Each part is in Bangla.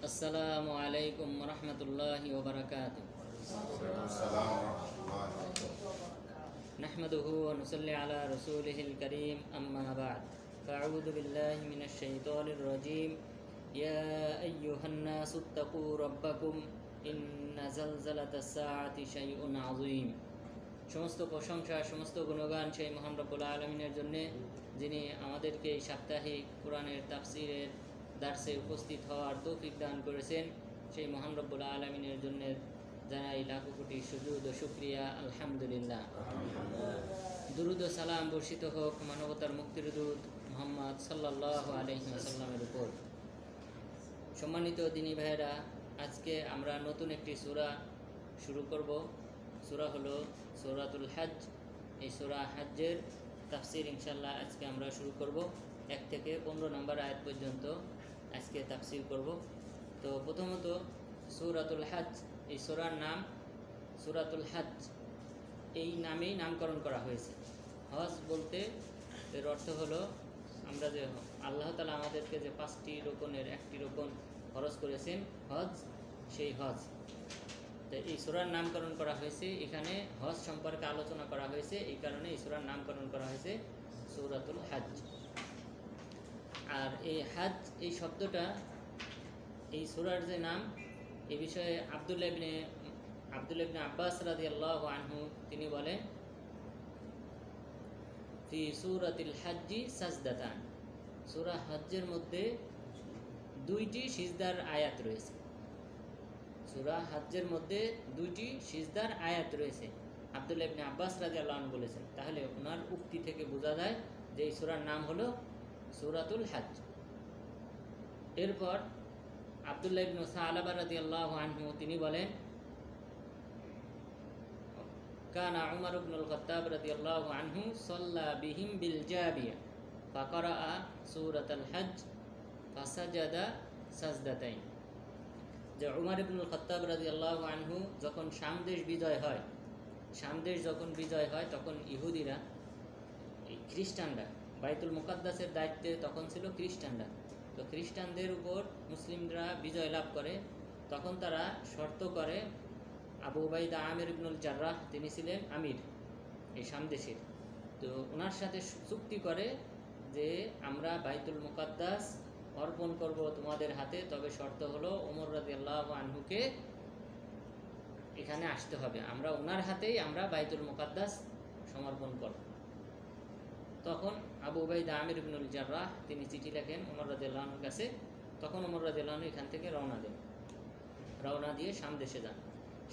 আসসালামু আলাইকুম রহমতুল্লাহি ওয়া বারাকাতুহু। নাহমাদুহু ওয়া নুসাল্লি আলা রাসূলিহিল কারীম, আম্মা বা'দ। ফাআউযু বিল্লাহি মিনাশ শাইতানির রাজীম। ইয়া আইয়ুহান নাসু ইত্তাকু রাব্বাকুম ইন্না যালযালাতাস সাআতি শাইউন আযীম। সমস্ত প্রশংসা, সমস্ত গুণগান সেই মহান রব্বুল আলামিনের জন্য, যিনি আমাদেরকে এই সাপ্তাহিক কোরআনের তাফসিরের দার্সে উপস্থিত হওয়ার তৌফিক দান করেছেন। সেই মহান রব্বুল আলামিনের জন্য জানাই লাখো কোটি সুজুদ ও শুকরিয়া, আলহামদুলিল্লাহ। দুরুদ ও সালাম বর্ষিত হোক মানবতার মুক্তির দূত মুহাম্মদ সাল্লাল্লাহু আলাইহি ওয়াসাল্লামের উপর। সম্মানিত দিনী ভাইয়েরা, আজকে আমরা নতুন একটি সূরা শুরু করব। সূরা হলো সূরাতুল হজ। এই সূরা হজ্জের তাফসির ইনশাআল্লাহ আজকে আমরা শুরু করব। 1 থেকে 15 নম্বর আয়াত পর্যন্ত আজকে তাফসির করব। তো প্রথমত সূরাতুল হজ, এই সূরার নাম সূরাতুল হজ। এই নামেই নামকরণ করা হয়েছে। হজ বলতে এর অর্থ হলো, আমরা যে আল্লাহ তাআলা আমাদেরকে যে 5টি রুকনের একটি রুকন ফরজ করেছেন হজ, সেই হজ। তো এই সূরার নামকরণ করা হয়েছে, এখানে হজ সম্পর্কে আলোচনা করা হয়েছে, এই কারণে এই সূরার নামকরণ করা হয়েছে সূরাতুল হজ। আর এই হজ, এই শব্দটা, এই সূরার যে নাম, এই বিষয়ে আব্দুল্লাহ ইবনে আব্বাস রাদিয়াল্লাহু আনহু তিনি বলেন, ফি সূরাতিল হজ্জি সাজদাতান, সূরা হজ্জের মধ্যে 2টি সিজদার আয়াত রয়েছে। সূরা হজ্জের মধ্যে 2টি সিজদার আয়াত রয়েছে। আব্দুল্লাহ ইবনে আব্বাস রাদিয়াল্লাহু আনহু বলেছেন। তাহলে ওনার উক্তি থেকে বোঝা যায় যে এই সূরার নাম হলো সূরাতুল হজ। এরপর আব্দুল্লাহ ইবনে সালাবা রাদিয়াল্লাহু আনহু তিনি বলেন, কানা উমর ইবনুল খাত্তাব রাদিয়াল্লাহু আনহু সাল্লা বিহিম বিল জাবিয়া ফাকরা সূরাতুল হজ ফাসাজাদা সাজদাতাইন। যে উমর ইবনুল খাত্তাব রাদিয়াল্লাহু আনহু যখন শাম দেশ বিজয় হয়, তখন ইহুদিরা, এই খ্রিস্টানরা, বাইতুল মুকাদ্দাসের দায়িত্বে তখন ছিল খ্রিস্টানরা। তো খ্রিস্টানদের উপর মুসলিমরা বিজয় লাভ করে, তখন তারা শর্ত করে, আবু উবাইদা আমির ইবনুল জাররাহ তিনি ছিলেন আমির এই শাম দেশের। তো ওনার সাথে চুক্তি করে যে আমরা বাইতুল মুকাদ্দাস অর্পণ করব তোমাদের হাতে, তবে শর্ত হলো ওমর রাদিয়াল্লাহু আনহুকে এখানে আসতে হবে, আমরা ওনার হাতেই আমরা বাইতুল মুকাদ্দাস সমর্পণ করব। তখন আবু উবাইদা আমির ইবনুল জাররাহ তিনি চিঠি লেখেন ওমর রাদিয়াল্লাহু আনহুর কাছে। তখন ওমর রাদিয়াল্লাহু আনহু এখান থেকে রওনা দিয়ে শাম দেশে যান।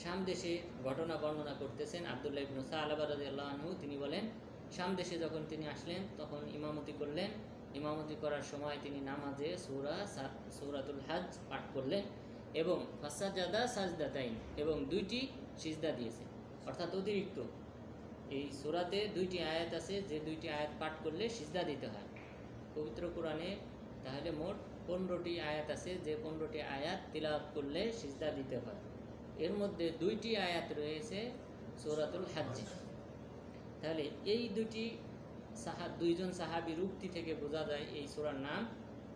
শাম দেশে ঘটনা বর্ণনা করতেছেন আব্দুল্লাহ ইবনে সালাবা রাদিয়াল্লাহু আনহু। তিনি বলেন, শাম দেশে যখন তিনি আসলেন তখন ইমামতি করলেন। ইমামতি করার সময় তিনি নামাজে সূরাতুল হজ পাঠ করলেন এবং ফাসাজাদা সাজদাতাইন, এবং 2টি সিজদা দিয়েছে। অর্থাৎ অতিরিক্ত এই সূরাতে 2টি আয়াত আছে, যে 2টি আয়াত পাঠ করলে সিজদা দিতে হয়। পবিত্র কোরআনে তাহলে মোট 15টি আয়াত আছে, যে 15টি আয়াত তিলাওয়াত করলে সিজদা দিতে হয়। এর মধ্যে 2টি আয়াত রয়েছে সূরাতুল হজ্জে। তাহলে এই দুইজন সাহাবীর উক্তি থেকে বোঝা যায় এই সূরার নাম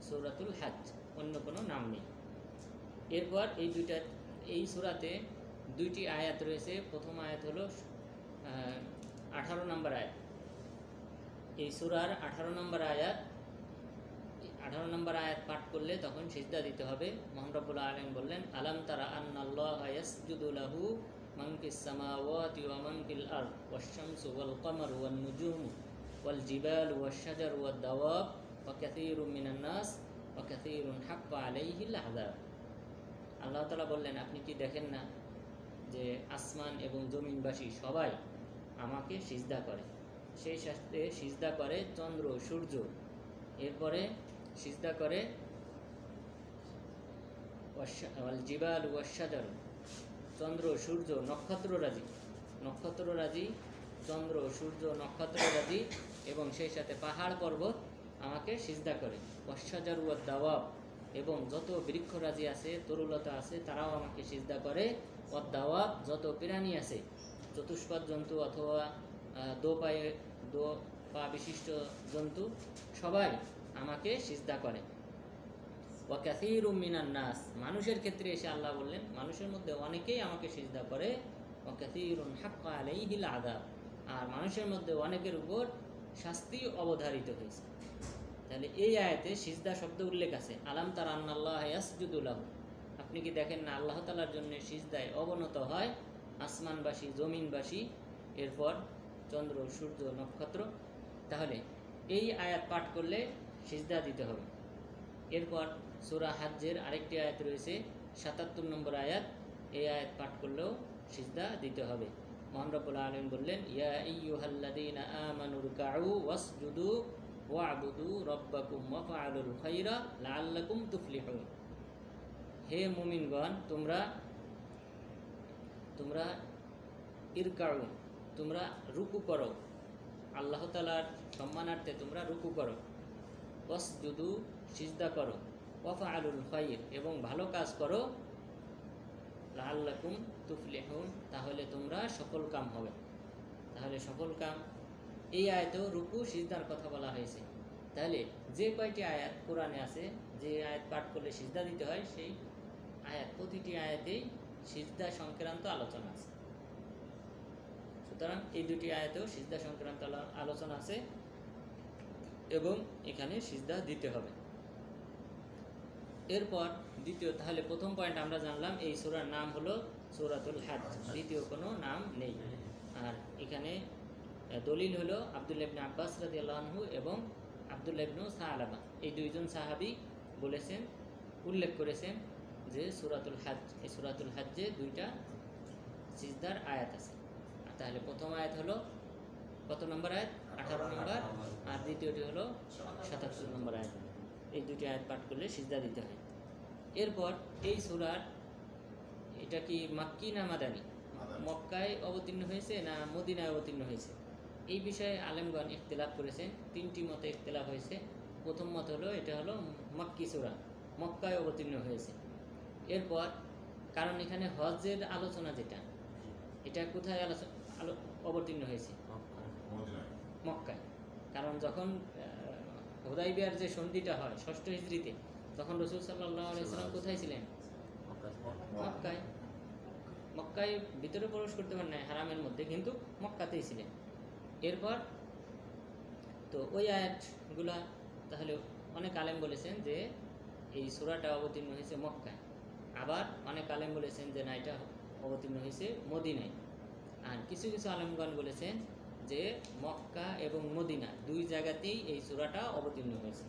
সূরাতুল হজ, অন্য কোনো নাম নেই। এরপর এই সূরাতে 2টি আয়াত রয়েছে। প্রথম আয়াত হলো 18 নম্বর আয়াত। এই সূরার 18 নম্বর আয়াত পাঠ করলে তখন সিজদা দিতে হবে। মহান রব্বুল আলামিন বললেন, আলাম তারা আন্নাল্লাহা ইয়াসজুদু লাহু মান ফিস সামাওয়াতি ওয়া মান ফিল আরদ ওয়াশ-শামসু ওয়াল কমারু ওয়ান নুজুমু ওয়াল জিবালু ওয়াশ-শাজারু ওয়াদ দাওয়াব ওয়া কাসীরুম মিনান নাস ওয়া কাসীরুন হাক্কা আলাইহিল আযাব। আল্লাহ তাআলা বললেন, আপনি কি দেখেন না যে আসমান এবং জমিনবাসী সবাই আমাকে সিজদা করে, সেই সাথে সিজদা করে চন্দ্র সূর্য, এরপরে সিজদা করে জিবাল ওয়াশ-শাজার, চন্দ্র সূর্য নক্ষত্ররাজি চন্দ্র সূর্য নক্ষত্ররাজি, এবং সেই সাথে পাহাড় পর্বত আমাকে সিজদা করে। ওয়াশ-শাজার ওয়াদ দাওয়াব, এবং যত বৃক্ষরাজি আছে, তরুলতা আছে, তারাও আমাকে সিজদা করে। ওয়াদ দাওয়াব, যত প্রাণী আছে, চতুষ্পদ জন্তু অথবা দো পা বিশিষ্ট জন্তু, সবাই আমাকে সিজদা করে। ওয়া কাসীরুম মিনান নাস, মানুষের ক্ষেত্রে এসে আল্লাহ বললেন মানুষের মধ্যে অনেকেই আমাকে সিজদা করে, ওয়া কাসীরুন হাক্কা আলাইহিল আযাব, আর মানুষের মধ্যে অনেকের উপর শাস্তি অবধারিত হয়েছে। তাহলে এই আয়াতে সিজদা শব্দ উল্লেখ আছে। আলাম তারা আন্নাল্লাহ ইয়াসজুদু লাহু, আপনি কি দেখেন না আল্লাহ তাআলার জন্য সিজদায় অবনত হয় আসমানবাসী, জমিনবাসী, এরপর চন্দ্র, সূর্য, নক্ষত্র। তাহলে এই আয়াত পাঠ করলে সিজদা দিতে হবে। এরপর সূরা হাজ্জের আরেকটি আয়াত রয়েছে ৭৭ নম্বর আয়াত, এই আয়াত পাঠ করলেও সিজদা দিতে হবে। মহান রব্বুল আলামিন বললেন, ইয়া আইয়ুহাল্লাযীনা আমানু রুকউ ওয়াসজুদু ওয়া'বুদু রাব্বাকুম ওয়াফআলুল খায়রা লাআল্লাকুম তুফলিহুন। হে মুমিনগণ, তোমরা ইরকাউ, তোমরা রুকু করো, আল্লাহ তাআলার সম্মানার্থে তোমরা রুকু করো, ওয়াসজুদু সিজদা করো, ওয়াফআলুল খায়র এবং ভালো কাজ করো, লাআল্লাকুম তুফলিহুন তাহলে তোমরা সফল কাম হবে। তাহলে সফল কাম, এই আয়াতেও রুকু সিজদার কথা বলা হয়েছে। তাহলে যে কয়টি আয়াত কোরআনে আছে যে আয়াত পাঠ করলে সিজদা দিতে হয়, সেই আয়াত প্রতিটি আয়াতেই সিজদা সংক্রান্ত আলোচনা আছে। সুতরাং এই দুটি আয়াতেও সিজদা সংক্রান্ত আলোচনা আছে এবং এখানে সিজদা দিতে হবে। এরপর দ্বিতীয়, তাহলে প্রথম পয়েন্ট আমরা জানলাম এই সূরার নাম হলো সূরাতুল হজ, দ্বিতীয় কোনো নাম নেই। আর এখানে দলিল হলো আব্দুল্লাহ ইবনে আব্বাস রাদিয়াল্লাহু আনহু এবং আব্দুল্লাহ ইবনে সালাবা, এই দুইজন সাহাবী বলেছেন, উল্লেখ করেছেন যে সূরাতুল হজ, এই সূরাতুল হজ্জে দুইটা সিজদার আয়াত আছে। তাহলে প্রথম আয়াত হলো কত নম্বর আয়াত? 18 নম্বর, আর দ্বিতীয়টি হলো 77 নম্বর আয়াত। এই দুটি আয়াত পাঠ করলে সিজদা দিতে হয়। এরপর এই সূরার, এটা কি মাক্কি না মাদানী, মক্কায় অবতীর্ণ হয়েছে না মদিনায় অবতীর্ণ হয়েছে, এই বিষয়ে আলেমগণ ইখতিলাফ করেছেন। তিনটি মতে ইখতিলাফ হয়েছে। প্রথম মত হলো এটা হলো মাক্কি সূরা, মক্কায় অবতীর্ণ হয়েছে। এরপর কারণ এখানে হজ্জের আলোচনা যেটা, এটা কোথায় অবতীর্ণ হয়েছে? মক্কায়। কারণ যখন হুদাইবিয়ার যে সন্ধিটা হয় ৬ষ্ঠ হিজরিতে, তখন রাসূল সাল্লাল্লাহু আলাইহি ওয়াসাল্লাম কোথায় ছিলেন? মক্কায়। মক্কায় ভিতরে প্রবেশ করতে পারেন নাই হারামের মধ্যে, কিন্তু মক্কাতেই ছিলেন। এরপর তো ওই আয়াতগুলা, তাহলে অনেক আলেম বলেছেন যে এই সূরাটা অবতীর্ণ হয়েছে মক্কায়, আবার অনেক আলেম বলেছেন যে না, এটা অবতীর্ণ হয়েছে মদিনায়, আর কিছু কিছু আলেমগণ বলেছেন যে মক্কা এবং মদিনা দুই জায়গাতেই এই সূরাটা অবতীর্ণ হয়েছে।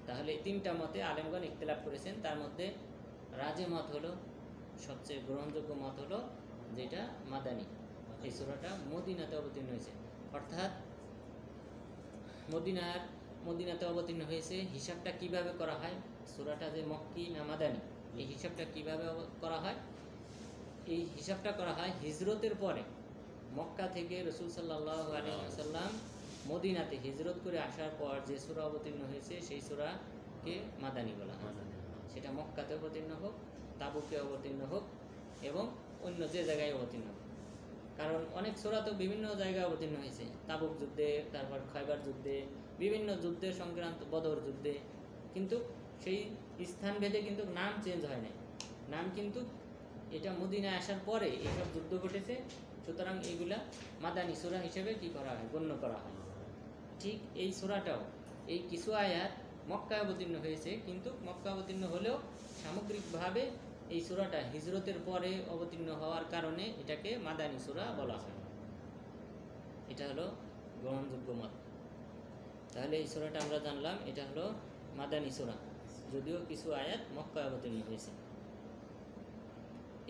তাহলে তিনটা মতে আলেমগণ ইখতিলাফ করেছেন। তার মধ্যে রাজে মত হলো, সবচেয়ে গ্রহণযোগ্য মত হলো যেটা মাদানী, এই সূরাটা মদিনাতে অবতীর্ণ হয়েছে। অর্থাৎ মদিনাতে অবতীর্ণ হয়েছে। হিসাবটা কিভাবে করা হয়, সূরাটা যে মক্কি না মাদানী, এই হিসাবটা কিভাবে করা হয়? এই হিসাবটা করা হয় হিজরতের পরে। মক্কা থেকে রাসূল সাল্লাল্লাহু আলাইহি ওয়াসাল্লাম মদিনাতে হিজরত করে আসার পর যে সূরা অবতীর্ণ হয়েছে, সেই সূরাকে মাদানী বলা হয়। সেটা মক্কাতে অবতীর্ণ হোক, তাবুকে অবতীর্ণ হোক এবং অন্য যে জায়গায় অবতীর্ণ হোক। কারণ অনেক সূরা তো বিভিন্ন জায়গায় অবতীর্ণ হয়েছে, তাবুক যুদ্ধে, তারপর খয়বার যুদ্ধে, বিভিন্ন যুদ্ধে সংক্রান্ত, বদর যুদ্ধে, কিন্তু সেই স্থান ভেদে কিন্তু নাম চেঞ্জ হয় নাই। নাম কিন্তু এটা মদিনায় আসার পরে এইসব যুদ্ধ ঘটেছে, সুতরাং এইগুলা মাদানী সূরা হিসেবে কি করা হয়, গণ্য করা হয়। ঠিক এই সূরাটাও, এই কিছু আয়াত মক্কায় অবতীর্ণ হয়েছে, কিন্তু মক্কা অবতীর্ণ হলেও সামগ্রিকভাবে এই সূরাটা হিজরতের পরে অবতীর্ণ হওয়ার কারণে এটাকে মাদানী সূরা বলা হয়। এটা হলো গ্রহণযোগ্য মত। তাহলে এই সূরাটা আমরা জানলাম এটা হলো মাদানী সূরা, যদিও কিছু আয়াত মক্কায় অবতীর্ণ হয়েছে।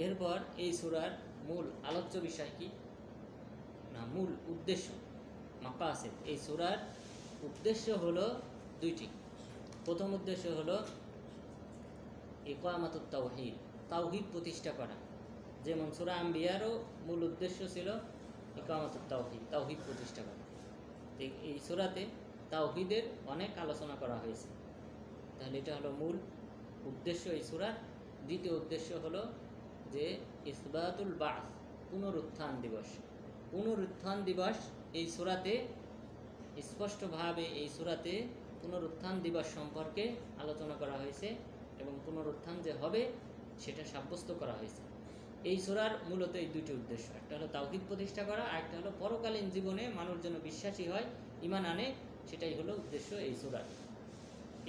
এরপর এই সূরার মূল আলোচ্য বিষয় কি না, মূল উদ্দেশ্য, মাকাসিদ। এই সূরার উদ্দেশ্য হলো দুইটি। প্রথম উদ্দেশ্য হলো ইকামাতুত তাওহীদ, তাওহীদ প্রতিষ্ঠা করা। যেমন সূরা আম্বিয়ারও মূল উদ্দেশ্য ছিল ইকামাতুত তাওহীদ, তাওহীদ প্রতিষ্ঠা করা। এই সূরাতে তাওহীদের অনেক আলোচনা করা হয়েছে। তাহলে এটা হলো মূল উদ্দেশ্য এই সূরার। দ্বিতীয় উদ্দেশ্য হলো যে ইসবাতুল বা'স, পুনরুত্থান দিবস। পুনরুত্থান দিবস এই সূরাতে স্পষ্টভাবে এই সূরাতে পুনরুত্থান দিবস সম্পর্কে আলোচনা করা হয়েছে এবং পুনরুত্থান যে হবে সেটা সাব্যস্ত করা হয়েছে। এই সূরার মূলত এই দুটি উদ্দেশ্য, একটা হলো তাওহীদ প্রতিষ্ঠা করা, আর একটা হলো পরকালীন জীবনে মানুষ যেন বিশ্বাসী হয়, ঈমান আনে, সেটাই হলো উদ্দেশ্য এই সূরার।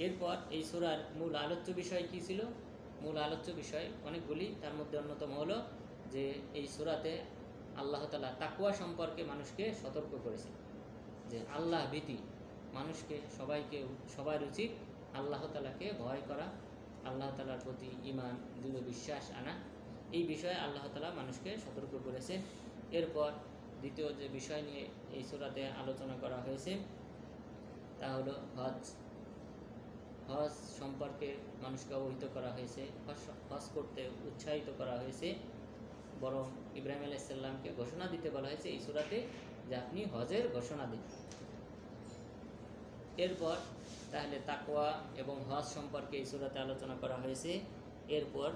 এরপর এই সূরার মূল আলোচ্য বিষয় কী ছিল? মূল আলোচ্য বিষয় অনেকগুলি, তার মধ্যে অন্যতম হলো যে এই সূরাতে আল্লাহ তাআলা তাকওয়া সম্পর্কে মানুষকে সতর্ক করেছে, যে আল্লাহ ভীতি মানুষকে সবার উচিত আল্লাহ তাআলাকে ভয় করা, আল্লাহ তাআলার প্রতি ঈমান দৃঢ় বিশ্বাস আনা, এই বিষয়ে আল্লাহ তাআলা মানুষকে সতর্ক করেছে। এরপর দ্বিতীয় যে বিষয় নিয়ে এই সূরাতে আলোচনা করা হয়েছে তা হলো হজ সম্পর্কে মানুষকে অবহিত করা হয়েছে, হজ করতে উৎসাহিত করা হয়েছে, বরং ইব্রাহিম আলাইহিস সালামকে ঘোষণা দিতে বলা হয়েছে এই সূরাতে যে আপনি হজের ঘোষণা দিন। এরপর তাহলে তাকওয়া এবং হজ সম্পর্কে এই সূরাতে আলোচনা করা হয়েছে। এরপর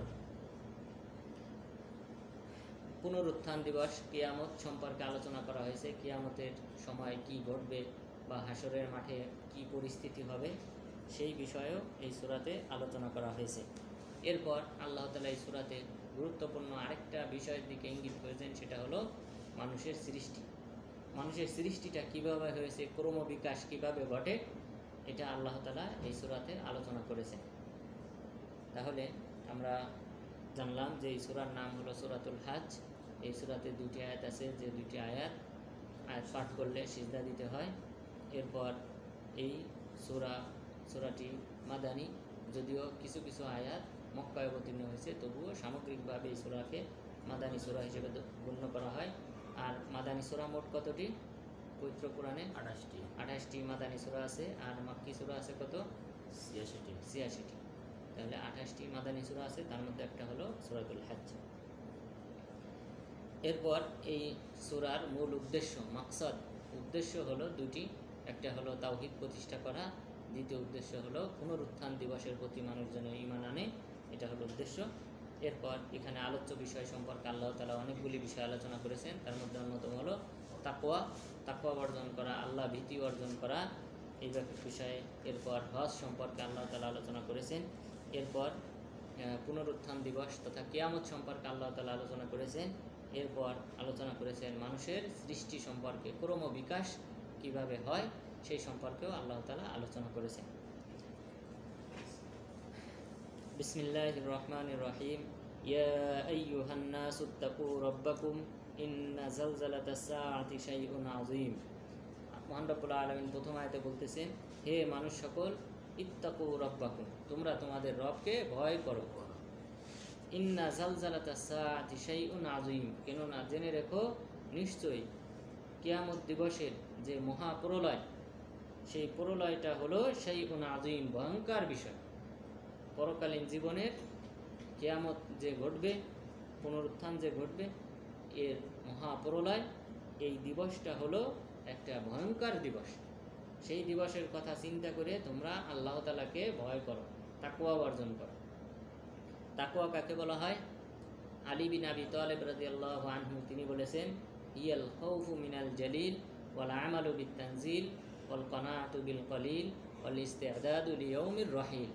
পুনরুত্থান দিবস কিয়ামত সম্পর্কে আলোচনা করা হয়েছে, কিয়ামতের সময় কি ঘটবে বা হাসরের মাঠে কি পরিস্থিতি হবে সেই বিষয়েও এই সূরাতে আলোচনা করা হয়েছে। এরপর আল্লাহ তাআলা এই সূরাতে গুরুত্বপূর্ণ আরেকটা বিষয়ের দিকে ইঙ্গিত করেছেন, সেটা হলো মানুষের সৃষ্টি। মানুষের সৃষ্টিটা কিভাবে হয়েছে, ক্রমবিকাশ কিভাবে ঘটে, এটা আল্লাহ তাআলা এই সূরাতে আলোচনা করেছেন। তাহলে আমরা জানলাম যে এই সূরার নাম হলো সূরাতুল হজ। এই সূরাতে দুটি আয়াত আছে, যে দুটি আয়াত পাঠ করলে সিজদা দিতে হয়। এরপর এই সূরাটি মাদানী, যদিও কিছু কিছু আয়াত মক্কায় অবতীর্ণ হয়েছে, তবুও সামগ্রিকভাবে এই সূরাকে মাদানী সূরা হিসেবে গণ্য করা হয়। আর মাদানী সূরা মোট কতটি? পবিত্র কোরআনে 28টি মাদানী সূরা আছে, আর মাক্কি সূরা আছে কত? 86টি। তাহলে 28টি মাদানী সূরা আছে, তার মধ্যে একটা হলো সূরাতুল হজ। এরপর এই সূরার মূল উদ্দেশ্য হলো দুটি, একটা হলো তাওহীদ প্রতিষ্ঠা করা, দ্বিতীয় উদ্দেশ্য হলো পুনরুত্থান দিবসের প্রতি মানুষ যেন ঈমান আনে, এটা হলো উদ্দেশ্য। এরপর এখানে আলোচ্য বিষয় সম্পর্কে আল্লাহ তাআলা অনেকগুলি বিষয় আলোচনা করেছেন, তার মধ্যে অন্যতম হলো তাকওয়া অর্জন করা, আল্লাহ ভীতি অর্জন করা, এই বিষয়ে। এরপর হজ সম্পর্কে আল্লাহ তাআলা আলোচনা করেছেন। এরপর পুনরুত্থান দিবস তথা কিয়ামত সম্পর্কে আল্লাহ তাআলা আলোচনা করেছেন। এরপর আলোচনা করেছেন মানুষের সৃষ্টি সম্পর্কে, ক্রমবিকাশ কিভাবে হয় সেই সম্পর্কেও আল্লাহ তাআলা আলোচনা করেছেন। বিসমিল্লাহির রহমানির রহিম। ইয়া আইয়ুহান নাসু তাকু রাব্বাকুম ইন্না যালজালাতাস সাআতি শাইউন আযীম। মহান রব্বুল আলামিন প্রথম আয়াতে বলতেছেন, হে মানুষ সকল, ইত্তাকু রাব্বাকুম, তোমরা তোমাদের রবকে ভয় করো। ইন্না যালজালাতাস সাআতি শাইউন আযীম, কেননা জেনে রেখো নিশ্চয়ই কিয়ামত দিবসের যে মহাপ্রলয়, সেই প্রলয়টা হলো শাইউন আযীম, ভয়ঙ্কর বিষয়। পরকালীন জীবনের কিয়ামত যে ঘটবে, পুনরুত্থান যে ঘটবে, এর মহাপ্রলয়, এই দিবসটা হলো একটা ভয়ঙ্কর দিবস। সেই দিবসের কথা চিন্তা করে তোমরা আল্লাহ তাআলাকে ভয় করো, তাকওয়া অর্জন করো। তাকওয়া কাকে বলা হয়? আলী বিন আবি তালিব রাদিয়াল্লাহু আনহু তিনি বলেছেন, ইয়াল খাউফু মিনাল জালিল ওয়াল আমালু বিত তানজিল ওয়াল কানাআতু বিল কলিল ওয়াল ইস্তিআদাদু লিয়াউমির রহিল।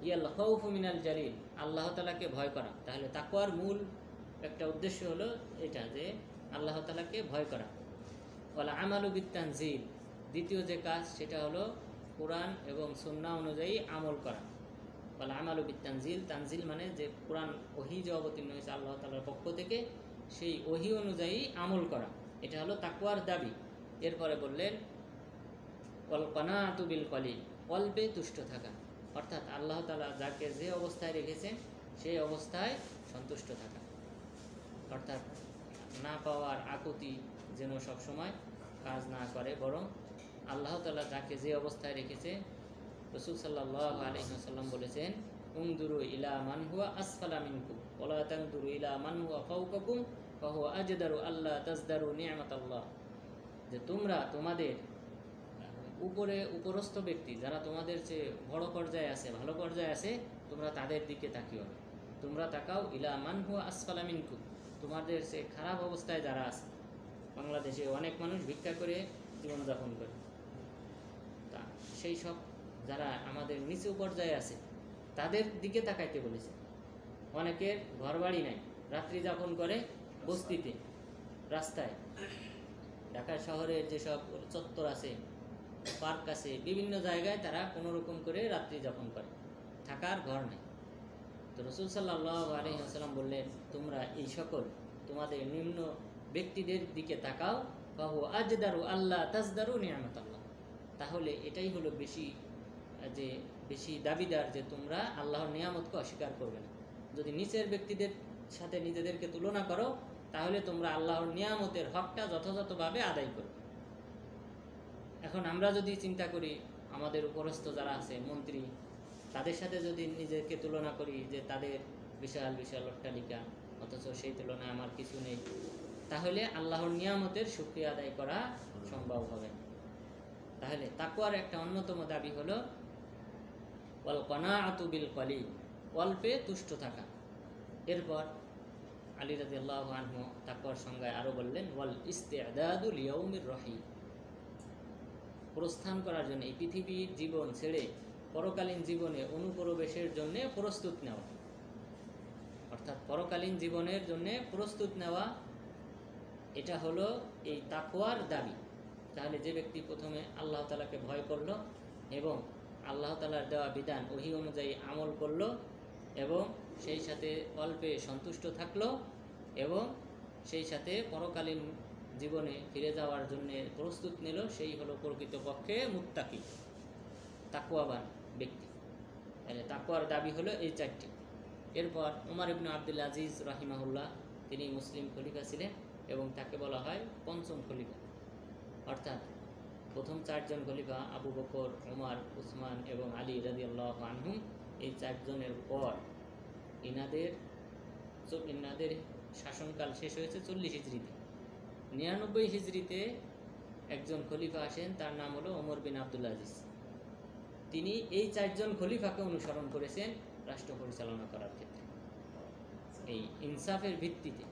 ইয়াল খাউফু মিনাল জালিল, আল্লাহ তাআলাকে ভয় করা। তাহলে তাকওয়ার মূল একটা উদ্দেশ্য হলো এটা, যে আল্লাহ তাআলাকে ভয় করা। ওয়াল আমালু বিত তানজিল, দ্বিতীয় যে কাজ সেটা হলো কোরআন এবং সুন্নাহ অনুযায়ী আমল করা। ওয়াল আমালু বিত তানজিল, তানজিল মানে যে কোরআন ওহী যে অবতীর্ণ হয়েছে আল্লাহ তাআলার পক্ষ থেকে, সেই ওহী অনুযায়ী আমল করা, এটা হলো তাকওয়ার দাবি। এরপরে বললেন ওয়াল কানাআতু বিল কলিল, অল্পে তুষ্ট থাকা, অর্থাৎ আল্লাহ তাআলা যাকে যে অবস্থায় রেখেছেন সেই অবস্থায় সন্তুষ্ট থাকা, অর্থাৎ না পাওয়ার আকুতি যেন সবসময় কাজ না করে, বরং আল্লাহ তাআলা যাকে যে অবস্থায় রেখেছে, রাসূল সাল্লাল্লাহু আলাইহি ওয়াসাল্লাম বলেছেন, উনদুরু ইলা মান হুয়া আসফালা মিনকুম ওয়ালা তানদুরু ইলা মান হুয়া ফাওকাকুম ফাহুয়া আজদারু আল্লা তাজদারু নি'মাতাল্লাহ, যে তোমরা তোমাদের উপরস্থ ব্যক্তি যারা তোমাদের চেয়ে বড় পর্যায়ে আছে, ভালো পর্যায়ে আছে, তোমরা তাদের দিকে তাকিও না, তোমরা তাকাও ইলা মান হুয়া আসফালা মিনকুম, তোমাদের চেয়ে খারাপ অবস্থায় যারা আছে। বাংলাদেশে অনেক মানুষ ভিক্ষা করে জীবনযাপন করে, তা সেই সব যারা আমাদের নিচু পর্যায়ে আছে তাদের দিকে তাকাইতে বলেছে। অনেকের ঘরবাড়ি নাই, রাত্রি যাপন করে বস্তিতে, রাস্তায়। ঢাকা শহরের যেসব চত্বর আছে, পার্ক আছে, বিভিন্ন জায়গায় তারা কোনো রকম করে রাত্রি যাপন করে, থাকার ঘর নেই। তো রাসূল সাল্লাল্লাহু আলাইহি ওয়াসাল্লাম বললেন, তোমরা এই সকল তোমাদের নিম্ন ব্যক্তিদের দিকে তাকাও, ফাহু আজদারু আল্লাহ তাজদারু নিয়ামাতাল্লাহ। তাহলে এটাই হলো বেশি দাবিদার যে তোমরা আল্লাহর নিয়ামতকে অস্বীকার করবে না। যদি নিচের ব্যক্তিদের সাথে নিজেদেরকে তুলনা করো তাহলে তোমরা আল্লাহর নিয়ামতের হকটা যথাযথভাবে আদায় করো। এখন আমরা যদি চিন্তা করি আমাদের উপরস্থ যারা আছে, মন্ত্রী, তাদের সাথে যদি নিজেকে তুলনা করি যে তাদের বিশাল বিশাল অট্টালিকা, অথচ সেই তুলনায় আমার কিছু নেই, তাহলে আল্লাহর নিয়ামতের শুকরিয়া আদায় করা সম্ভব হবে না। তাহলে তাকওয়ার একটা অন্যতম দাবি হলো ওয়াল কানাআতু বিল কলিল, অল্পে তুষ্ট থাকা। এরপর আলী রাদিয়াল্লাহু আনহু তাকওয়ার সংজ্ঞায় আরো বললেন, ওয়াল ইস্তিআদাদু লিয়াউমির রহিল, প্রস্থান করার জন্য, এই পৃথিবীর জীবন ছেড়ে পরকালীন জীবনে অনুপ্রবেশের জন্য প্রস্তুত নেওয়া। অর্থাৎ পরকালীন জীবনের জন্য প্রস্তুত নেওয়া, এটা হলো এই তাকওয়ার দাবি। তাহলে যে ব্যক্তি প্রথমে আল্লাহ তাআলাকে ভয় করলো এবং আল্লাহ তাআলার দেওয়া বিধান ওহী অনুযায়ী আমল করলো এবং সেই সাথে অল্পে সন্তুষ্ট থাকলো এবং সেই সাথে পরকালীন জীবনে ফিরে যাওয়ার জন্য প্রস্তুত নিল, সেই হলো প্রকৃতপক্ষে মুত্তাকি, তাকওয়াবান ব্যক্তি। তাহলে তাকওয়ার দাবি হলো এই চারটি। এরপর ওমর ইবনে আব্দুল আজিজ রাহিমাহুল্লাহ, তিনি মুসলিম খলিফা ছিলেন এবং তাকে বলা হয় পঞ্চম খলিফা। অর্থাৎ প্রথম চারজন খলিফা আবু বকর, ওমর, উসমান এবং আলী রাদিয়াল্লাহু আনহুম, এই চারজনের পর ইনাদের শাসনকাল শেষ হয়েছে 40 হিজরিতে। 99 হিজরিতে একজন খলিফা আসেন, তার নাম হলো ওমর বিন আব্দুল আজিজ। তিনি এই চারজন খলিফাকে অনুসরণ করেছেন রাষ্ট্র পরিচালনা করার ক্ষেত্রে, এই ইনসাফের ভিত্তিতে।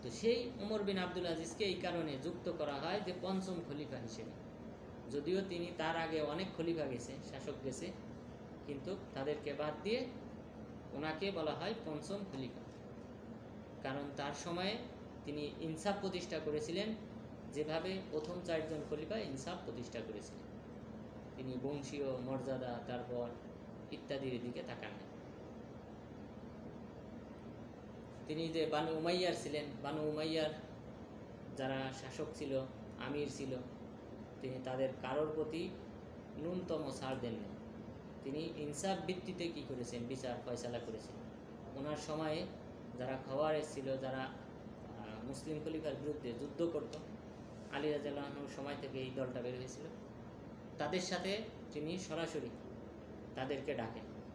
তো সেই ওমর বিন আব্দুল আজিজকে এই কারণে যুক্ত করা হয় যে পঞ্চম খলিফা হিসেবে। যদিও তিনি তার আগে অনেক খলিফা গেছে, শাসক গেছে, কিন্তু তাদেরকে বাদ দিয়ে ওনাকে বলা হয় পঞ্চম খলিফা। কারণ তার সময়ে তিনি ইনসাফ প্রতিষ্ঠা করেছিলেন যেভাবে প্রথম চারজন খলিফা ইনসাফ প্রতিষ্ঠা করেছিলেন। তিনি বংশীয় মর্যাদা, তারপর ইত্যাদির দিকে তাকান না। তিনি যে বানু উমাইয়ার ছিলেন, বানু উমাইয়ার যারা শাসক ছিল, আমির ছিল, তিনি তাদের কারোর প্রতি ন্যূনতম ছাড় দেননি। তিনি ইনসাফ ভিত্তিতে কি করেছেন, বিচার ফয়সালা করেছেন। ওনার সময়ে যারা খাওয়ারেজ ছিল, যারা মুসলিম খলিফার বিরুদ্ধে যুদ্ধ করত, আলী রাদিয়াল্লাহু আনহুর সময় থেকে এই দলটা বের হয়েছিল, তাদের সাথে তিনি সরাসরি তাদেরকে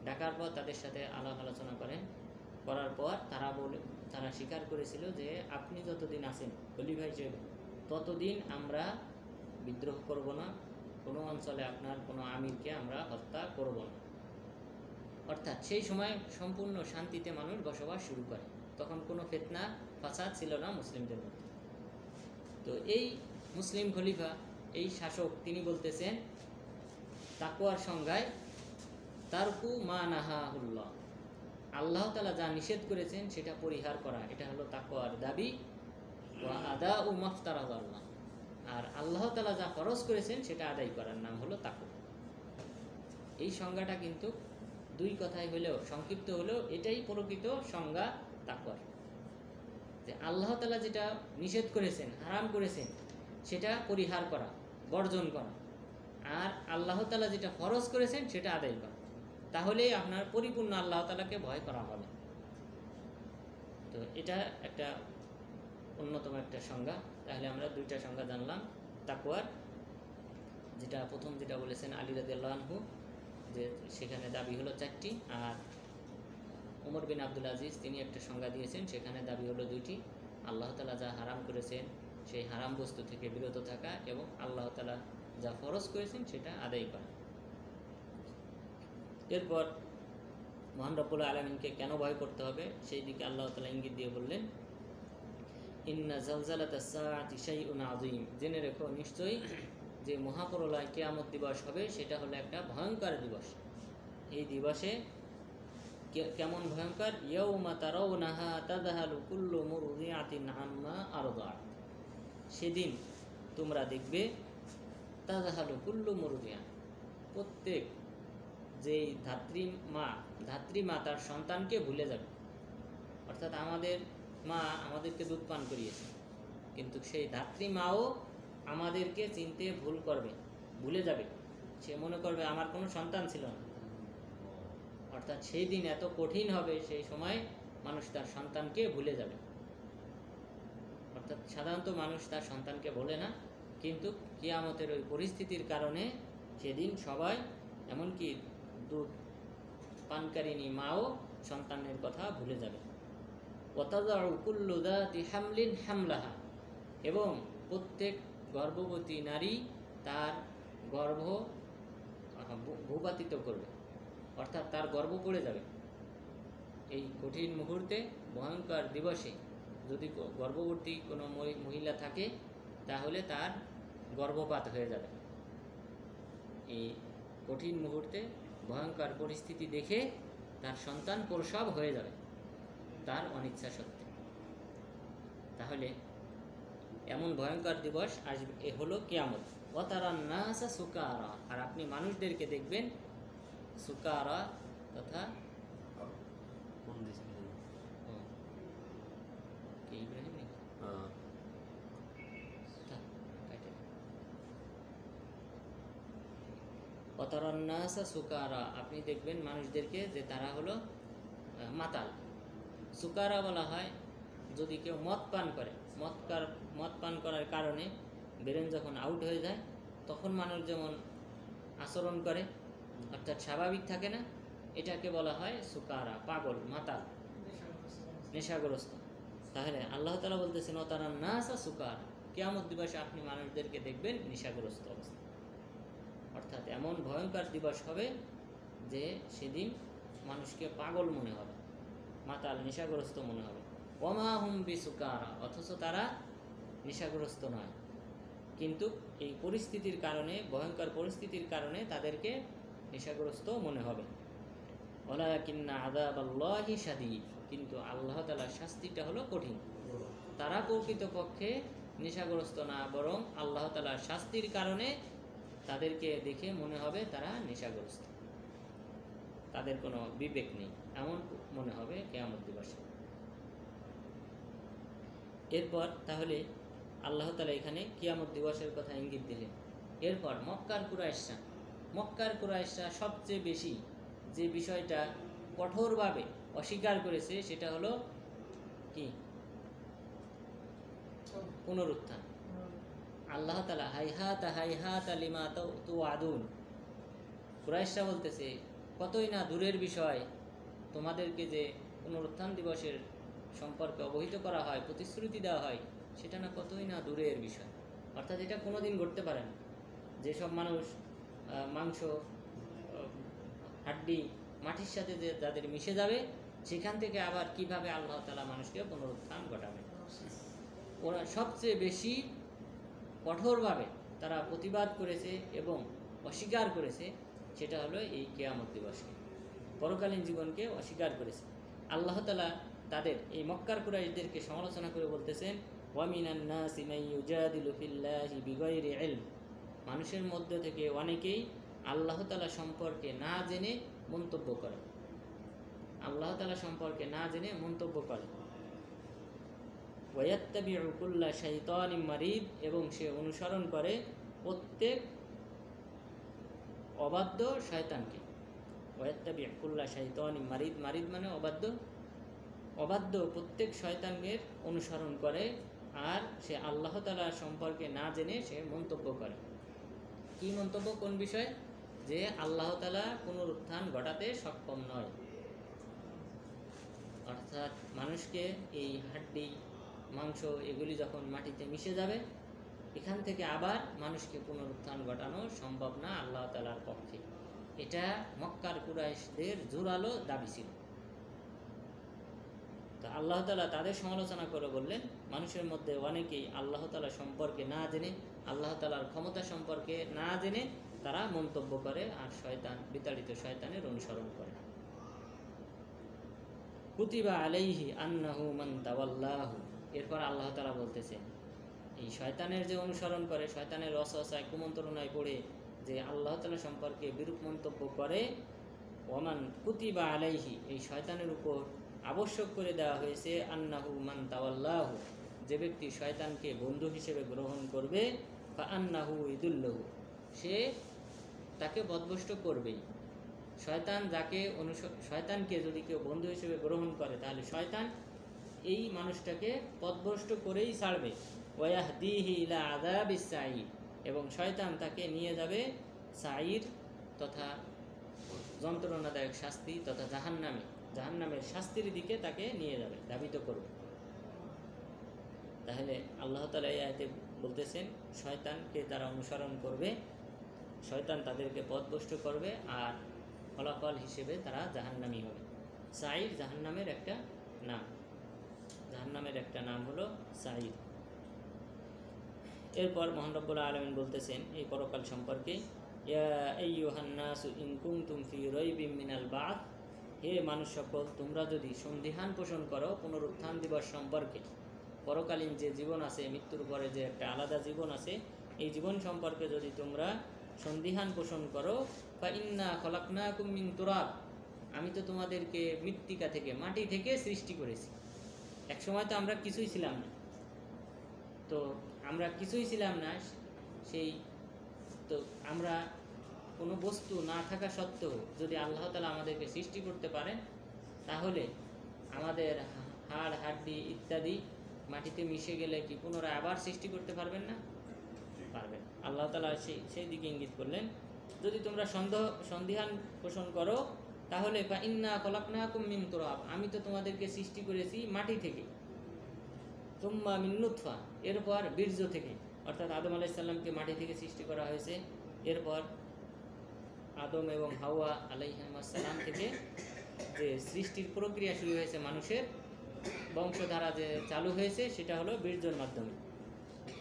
ডাকার পর তাদের সাথে আলাপ আলোচনা করার পর তারা স্বীকার করেছিল যে আপনি যতদিন আছেন খলিফা হিসেবে ততদিন আমরা বিদ্রোহ করব না, কোনো অঞ্চলে আপনার কোনো আমিরকে আমরা হত্যা করব না। অর্থাৎ সেই সময় সম্পূর্ণ শান্তিতে মানুষ বসবাস শুরু করে, তখন কোনো ফিতনা ফাসাদ ছিল না মুসলিমদের মধ্যে। তো এই মুসলিম খলিফা, এই শাসক, তিনি বলতেছেন তাকওয়ার সংজ্ঞায় তারকু মা নাহাহুল্লাহ, আল্লাহ তাআলা যা নিষেধ করেছেন সেটা পরিহার করা, এটা হলো তাকওয়ার দাবি। ওয়া আদাউ মাফতারাদাল্লাহ, আর আল্লাহ তাআলা যা ফরজ করেছেন সেটা আদায় করার নাম হলো তাকওয়া। এই সংজ্ঞাটা কিন্তু দুই কথাই হলেও, সংক্ষিপ্ত হলেও, এটাই প্রকৃত সংজ্ঞা তাকওয়ার, যে আল্লাহ তাআলা যেটা নিষেধ করেছেন, হারাম করেছেন, সেটা পরিহার করা, বর্জন করা, আর আল্লাহ তাআলা যেটা ফরজ করেছেন সেটা আদায় করা। তাহলেই আপনার পরিপূর্ণ আল্লাহ তাআলাকে ভয় করা হবে। তো এটা একটা অন্যতম একটা সংজ্ঞা। তাহলে আমরা দুইটা সংজ্ঞা জানলাম তাকওয়ার। প্রথম যেটা বলেছেন আলী রাদিয়াল্লাহু আনহু, যে সেখানে দাবি হলো চারটি, আর ওমর বিন আব্দুল আজিজ তিনি একটা সংজ্ঞা দিয়েছেন, সেখানে দাবি হলো দুইটি। আল্লাহ তাআলা যা হারাম করেছেন সেই হারাম বস্তু থেকে বিরত থাকা এবং আল্লাহ তাআলা যা ফরজ করেছেন সেটা আদায় করা। এরপর মহান রব্বুল আলামিনকে কেন ভয় করতে হবে সেই দিকে আল্লাহ তাআলা ইঙ্গিত দিয়ে বললেন, ইন্না জালজালাতাস সাআতি শাইউন আযীম, জেনে রেখো নিশ্চয়ই যে মহাপ্রলয় কিয়ামত দিবস হবে সেটা হলো একটা ভয়ঙ্কর দিবস। এই দিবসে কেমন ভয়ঙ্কর, ইয়াউমা তারাউনাহা তাযহালু কুল্লু মুরদিআতিন আম্মা আরদাত, সেদিন তোমরা দেখবে তাযহালু কুল্লু মুরদিআ, প্রত্যেক যেই ধাত্রী মা তার সন্তানকে ভুলে যাবে। অর্থাৎ আমাদের মা আমাদেরকে দুধ পান করিয়েছে, কিন্তু সেই ধাত্রী মাও আমাদেরকে চিনতে ভুল করবে, ভুলে যাবে। সে মনে করবে আমার কোনো সন্তান ছিল না। অর্থাৎ সেই দিন এত কঠিন হবে, সেই সময় মানুষ তার সন্তানকে ভুলে যাবে। অর্থাৎ সাধারণত মানুষ তার সন্তানকে ভোলে না, কিন্তু কিয়ামতের ওই পরিস্থিতির কারণে সেদিন সবাই, এমনকি দুধ পানকারিনী মাও সন্তানের কথা ভুলে যাবে। ওয়াতাযাউ কুল্লু যাতি হামলিন হামলাহা, এবং প্রত্যেক গর্ভবতী নারী তার গর্ভ ভূপাতিত করবে, অর্থাৎ তার গর্ভ পড়ে যাবে। এই কঠিন মুহূর্তে, ভয়ঙ্কর দিবসে যদি গর্ভবতী কোনো মহিলা থাকে তাহলে তার গর্ভপাত হয়ে যাবে। এই কঠিন মুহূর্তে ভয়ঙ্কর পরিস্থিতি দেখে তার সন্তান প্রসব হয়ে যাবে তার অনিচ্ছা সত্ত্বে। তাহলে এমন ভয়ঙ্কর দিবস আসবে, এ হলো কিয়ামত। ওয়াতারান নাসা সুকারা, আর আপনি মানুষদেরকে দেখবেন সুকারা তথা ওয়াতারান নাসা সুকারা, আপনি দেখবেন মানুষদেরকে যে তারা হলো মাতাল। সুকারা বলা হয় যদি কেউ মদ পান করে, মদ পান করার কারণে ব্রেন যখন আউট হয়ে যায় তখন মানুষ যেমন আচরণ করে, অর্থাৎ স্বাভাবিক থাকে না, এটাকে বলা হয় সুকারা, পাগল, মাতাল, নেশাগ্রস্ত। তাহলে আল্লাহ তাআলা বলতেছেন ওয়াতারান নাসা সুকারা, কিয়ামত দিবসে আপনি মানুষদেরকে দেখবেন নেশাগ্রস্ত অবস্থা। অর্থাৎ এমন ভয়ঙ্কর দিবস হবে যে সেদিন মানুষকে পাগল মনে হবে, মাতাল, নেশাগ্রস্ত মনে হবে। ওমা হুম বিসুকারা, অথচ তারা নেশাগ্রস্ত নয়, কিন্তু এই পরিস্থিতির কারণে, ভয়ঙ্কর পরিস্থিতির কারণে তাদেরকে নেশাগ্রস্ত মনে হবে। ওয়ালাকিন্না আযাবাল্লাহি শাদীদ, কিন্তু আল্লাহ তাআলার শাস্তিটা হলো কঠিন। তারা প্রকৃতপক্ষে নেশাগ্রস্ত না, বরং আল্লাহ তাআলার শাস্তির কারণে তাদেরকে দেখে মনে হবে তারা নেশাগ্রস্ত, তাদের কোনো বিবেক নেই, এমন মনে হবে কিয়ামত দিবসে। এরপর তাহলে আল্লাহ তাআলা এখানে কিয়ামত দিবসের কথা ইঙ্গিত দিলেন। এরপর মক্কার কুরাইশরা সবচেয়ে বেশি যে বিষয়টা কঠোরভাবে অস্বীকার করেছে সেটা হলো কি? পুনরুত্থান। আল্লাহ তাআলা হাইহাতা হাইহাতা লিমা তুআদুন, কুরাইশরা বলতেছে কতই না দূরের বিষয়, তোমাদেরকে যে পুনরুত্থান দিবসের সম্পর্কে অবহিত করা হয়, প্রতিশ্রুতি দেওয়া হয়, সেটা না কতই না দূরের বিষয়। অর্থাৎ এটা কোনোদিন ঘটতে পারে না। যেসব মানুষ মাংস, হাড্ডি, মাটির সাথে যে যাদের মিশে যাবে, সেখান থেকে আবার কিভাবে আল্লাহ তাআলা মানুষকে পুনরুত্থান ঘটাবে। ওরা সবচেয়ে বেশি কঠোরভাবে তারা প্রতিবাদ করেছে এবং অস্বীকার করেছে, সেটা হলো এই কিয়ামত দিবসকে, পরকালীন জীবনকে অস্বীকার করেছে। আল্লাহ তাআলা তাদের এই মক্কার কুরাইশদেরকে সমালোচনা করে বলতেছেন ওয়ামিনান নাসি মান ইউজাদিলু ফিল্লাহি বিগাইরি ইলম, মানুষের মধ্য থেকে অনেকেই আল্লাহ তাআলা সম্পর্কে না জেনে মন্তব্য করে, আল্লাহ তাআলা সম্পর্কে না জেনে মন্তব্য করে। ওয়ায়াত্তাবিউ কুল্লা শাইতানিম মারিদ, এবং সে অনুসরণ করে প্রত্যেক অবাধ্য শয়তানকে। ওয়ায়াত্তাবিউ কুল্লা শাইতানিম মারিদ, মারিদ মানে অবাধ্য প্রত্যেক শয়তানের অনুসরণ করে, আর সে আল্লাহ তাআলা সম্পর্কে না জেনে সে মন্তব্য করে। কি মন্তব্য? কোন বিষয়? যে আল্লাহ তাআলা পুনরুত্থান ঘটাতে সক্ষম নয়। অর্থাৎ মানুষকে এই হাড্ডি, মাংস এগুলি যখন মাটিতে মিশে যাবে, এখান থেকে আবার মানুষকে পুনরুত্থান ঘটানো সম্ভব না আল্লাহ তাআলার পক্ষে। এটা মক্কার কুরাইশদের জোরালো দাবি ছিল। তা আল্লাহ তাআলা তাদের সমালোচনা করে বললেন, মানুষের মধ্যে অনেকেই আল্লাহ তাআলা সম্পর্কে না জেনে, আল্লাহ তাআলার ক্ষমতা সম্পর্কে না জেনে তারা মন্তব্য করে আর শয়তান, বিতাড়িত শয়তানের অনুসরণ করে। কুতিবা আলাইহি আন্নাহু মান তাওয়াল্লাহু, এরপর আল্লাহ তাআলা বলতেছেন এই শয়তানের যে অনুসরণ করে, শয়তানের ওয়াসওয়াসায়, কুমন্ত্রণায় পড়ে যে আল্লাহ তাআলা সম্পর্কে বিরূপ মন্তব্য করে, ওমান কুতিবা আলাইহি, এই শয়তানের উপর আবশ্যক করে দেওয়া হয়েছে আন্নাহু মান তাওয়াল্লাহু, যে ব্যক্তি শয়তানকে বন্ধু হিসেবে গ্রহণ করবে, ফা আন্নাহু ইদুল্লাহু, সে তাকে পথভ্রষ্ট করবেই। শয়তান যাকে শয়তানকে যদি কেউ বন্ধু হিসেবে গ্রহণ করে, তাহলে শয়তান এই মানুষটাকে পথভ্রষ্ট করেই ছাড়বে। ওয়াহদিহি ইলা আযাবিস সাঈর, এবং শয়তান তাকে নিয়ে যাবে সাঈর তথা যন্ত্রণাদায়ক শাস্তি তথা জাহান্নামের শাস্তির দিকে তাকে নিয়ে যাবে, ধাবিত করবে। তাহলে আল্লাহ তাআলা এই আয়াতে বলতেছেন শয়তানকে যারা অনুসরণ করবে, শয়তান তাদেরকে পথভ্রষ্ট করবে আর ফলাফল হিসেবে তারা জাহান্নামী হবে। সাঈর জাহান্নামের একটা নাম, জাহান্নামের একটা নাম হলো সাঈর। এরপর মহান রব্বুল আলামিন বলতেছেন এই পরকাল সম্পর্কে, ইয়া আইয়ুহান নাসু ইন কুনতুম ফি রাইবিম মিনাল বা'থ, হে মানুষ সকল, তোমরা যদি সন্দিহান পোষণ করো পুনরুত্থান দিবস সম্পর্কে, পরকালীন যে জীবন আছে, মৃত্যুর পরে যে একটা আলাদা জীবন আছে, এই জীবন সম্পর্কে যদি তোমরা সন্দিহান পোষণ করো, ফা ইন্না খলাকনাকুম মিন তুরাব, আমি তো তোমাদেরকে মৃত্তিকা থেকে, মাটি থেকে সৃষ্টি করেছি। এক সময় তো আমরা কিছুই ছিলাম না, তো আমরা কিছুই ছিলাম না, সেই তো আমরা কোনো বস্তু না থাকা সত্ত্বেও যদি আল্লাহ তাআলা আমাদেরকে সৃষ্টি করতে পারেন, তাহলে আমাদের হাড় হাড্ডি ইত্যাদি মাটিতে মিশে গেলে কি পুনরায় আবার সৃষ্টি করতে পারবেন না? পারবেন। আল্লাহ তাআলা সেই দিকে ইঙ্গিত করলেন, যদি তোমরা সন্দিহান পোষণ করো, তাহলে ফা ইন্না খলাকনাকুম মিন তুরাব, আমি তো তোমাদেরকে সৃষ্টি করেছি মাটি থেকে, সুম্মা মিন নুতফা, এরপর বীর্য থেকে, অর্থাৎ আদম আলাইহিস সালামকে মাটি থেকে সৃষ্টি করা হয়েছে। এরপর আদম এবং হাওয়া আলাইহিস সালাম থেকে যে সৃষ্টির প্রক্রিয়া শুরু হয়েছে, মানুষের বংশধারা যে চালু হয়েছে, সেটা হলো বীর্যর মাধ্যমে।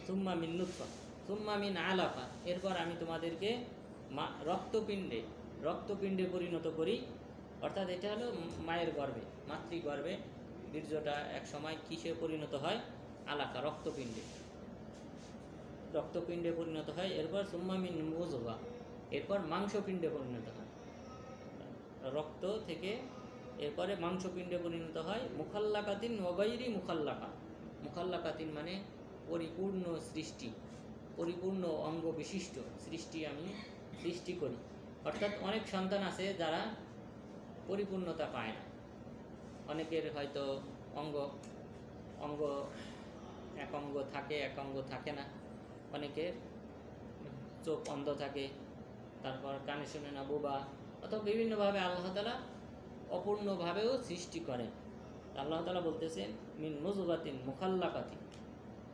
সুম্মা মিন নুতফা সুম্মা মিন আলাকা, এরপর আমি তোমাদেরকে রক্তপিণ্ডে পরিণত করি, অর্থাৎ এটা হলো মায়ের গর্ভে, মাতৃগর্ভে বীর্যটা এক সময় কিসে পরিণত হয়? আলাকা, রক্তপিণ্ডে পরিণত হয়। এরপর সুম্মা মিন মুযগা, এরপর মাংসপিণ্ডে পরিণত হয়, রক্ত থেকে এরপরে মাংসপিণ্ডে পরিণত হয়। মুখাল্লাকাতিন ওয়া গায়রি মুখাল্লাকা, মুখাল্লাকাতিন মানে পরিপূর্ণ সৃষ্টি, পরিপূর্ণ অঙ্গ বিশিষ্ট সৃষ্টি আমি সৃষ্টি করি। অর্থাৎ অনেক সন্তান আছে যারা পরিপূর্ণতা পায় না, অনেকের হয়তো অঙ্গ এক অঙ্গ থাকে, এক অঙ্গ থাকে না, অনেকের চোখ অন্ধ থাকে, তারপর কানে শোনে না, বোবা, অথবা বিভিন্নভাবে আল্লাহ তাআলা অপূর্ণভাবেও সৃষ্টি করেন। আল্লাহ তাআলা বলতেছেন মিন মুযগাতিন মুখাল্লাকাতিন,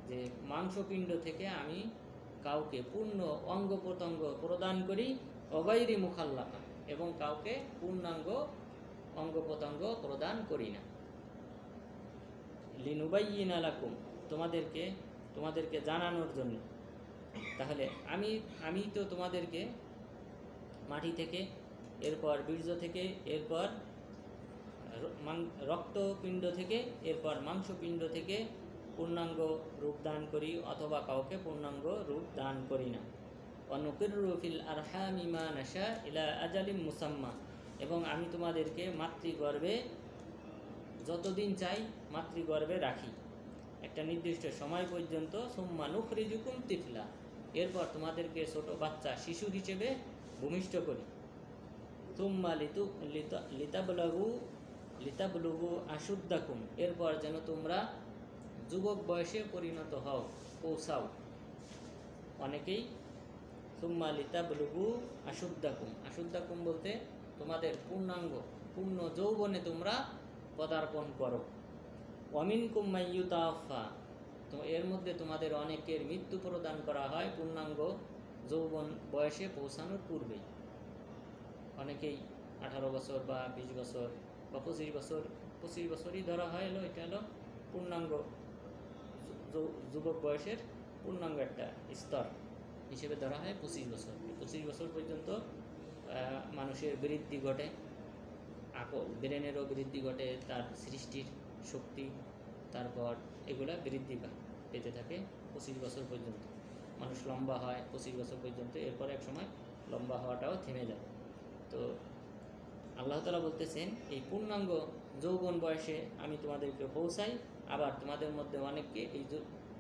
যে মাংসপিণ্ড থেকে আমি কাউকে পূর্ণ অঙ্গ প্রত্যঙ্গ প্রদান করি, অগাইরি মুখাল্লাকা, এবং কাউকে পূর্ণাঙ্গ অঙ্গ প্রত্যঙ্গ প্রদান করি না। লিনুবাইয়িনা লাকুম, তোমাদেরকে জানানোর জন্য। তাহলে আমি তো তোমাদেরকে মাটি থেকে, এরপর বীর্য থেকে, এরপর রক্তপিণ্ড থেকে, এরপর মাংসপিণ্ড থেকে পূর্ণাঙ্গ রূপ দান করি, অথবা কাউকে পূর্ণাঙ্গ রূপ দান করি না। অনুকিররু ফিল আরহামি মা নাশা ইলা আজালিম মুসাম্মা, এবং আমি তোমাদেরকে মাতৃগর্ভে যতদিন চাই মাতৃগর্ভে রাখি, একটা নির্দিষ্ট সময় পর্যন্ত। সুম্মা নুখরিজুকুম তিফলা, এরপর তোমাদেরকে ছোট বাচ্চা, শিশু হিসেবে ভূমিষ্ঠ করি। সুম্মা লিতাবলুগু আশুদ্দাকুম, এরপর যেন তোমরা যুবক বয়সে পরিণত হও, পৌঁছাও। অনেকেই সুম্মা লিতাবলুগু আশুদ্দাকুম বলতে তোমাদের পূর্ণ যৌবনে তোমরা পদার্পণ করো। ওয়ামিনকুম মাইয়ুতাওয়াফা, তো এর মধ্যে তোমাদের অনেকের মৃত্যু প্রদান করা হয় পূর্ণাঙ্গ যৌবন বয়সে পৌঁছানোর পূর্বেই। অনেকেই 18 বছর বা 20 বছর বা 25 বছরই ধরা হয়, এটা হলো পূর্ণাঙ্গ যুবক বয়সের পূর্ণাঙ্গ একটা স্তর হিসেবে ধরা হয় 25 বছর। 25 বছর পর্যন্ত মানুষের বৃদ্ধি ঘটে, ব্রেনেরও বৃদ্ধি ঘটে, তার সৃষ্টির শক্তি, তারপর এগুলা বৃদ্ধি পেতে থাকে 25 বছর পর্যন্ত। মানুষ লম্বা হয় 25 বছর পর্যন্ত, এরপর এক সময় লম্বা হওয়াটাও থেমে যায়। তো আল্লাহ তাআলা বলতেছেন, এই পূর্ণাঙ্গ যৌবন বয়সে আমি তোমাদেরকে পৌঁছাই, আবার তোমাদের মধ্যে অনেককে এই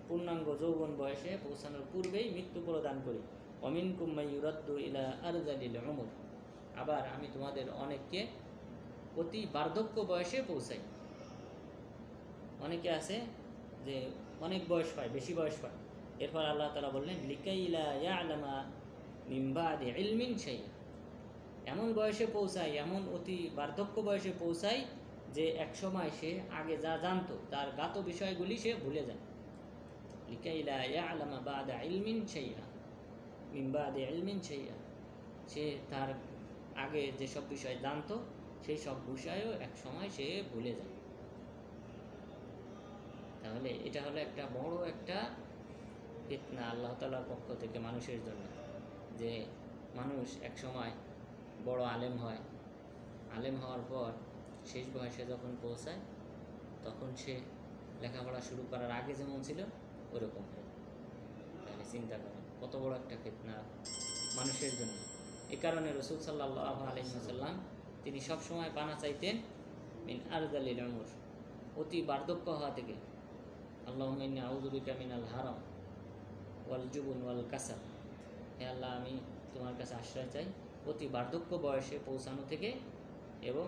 পূর্ণাঙ্গ যৌবন বয়সে পৌঁছানোর পূর্বেই মৃত্যু প্রদান করি। ওয়ামিনকুম মান ইউরাদ্দু ইলা আরযালিল উমর, আবার আমি তোমাদের অনেককে অতি বার্ধক্য বয়সে পৌঁছাই। অনেকে আছে যে অনেক বয়স পায়, বেশি বয়স পায়, এরপর আল্লাহ তাআলা বললেন লিকাইলা ইয়ালামা মিন বাদি ইলমিন শাইআ, এমন বয়সে পৌঁছায়, এমন অতি বার্ধক্য বয়সে পৌঁছায় যে এক সময় সে আগে যা জানতো তার জ্ঞাত বিষয়গুলি সে ভুলে যায়। লিকাইলা ইয়ালামা বাদা ইলমিন শাইআ মিন বাদি ইলমিন শাইআ, সে তার আগে যেসব বিষয় জানতো সেই সব বিষয়ও এক সময় সে ভুলে যায়। তাহলে এটা হলো একটা বড় একটা ফিতনা আল্লাহ তাআলার পক্ষ থেকে মানুষের জন্য, যে মানুষ এক সময় বড় আলেম হয়, আলেম হওয়ার পর শেষ বয়সে যখন পৌঁছায় তখন সে লেখাপড়া শুরু করার আগে যেমন ছিল ওরকম হয়। তাহলে চিন্তা করেন কত বড় একটা ফিতনা মানুষের জন্য। এ কারণে রাসূল সাল্লাল্লাহু আলাইহি ওয়াসাল্লাম তিনি সবসময় পানা চাইতেন মিন আরযালিল উমর, অতি বার্ধক্য হওয়া থেকে। আল্লাহুম্মা ইন্নী আউযু বিকা মিনাল হারাম ওয়াল জুবন ওয়াল কাসাল, হে আল্লাহ আমি তোমার কাছে আশ্রয় চাই অতি বার্ধক্য বয়সে পৌঁছানো থেকে এবং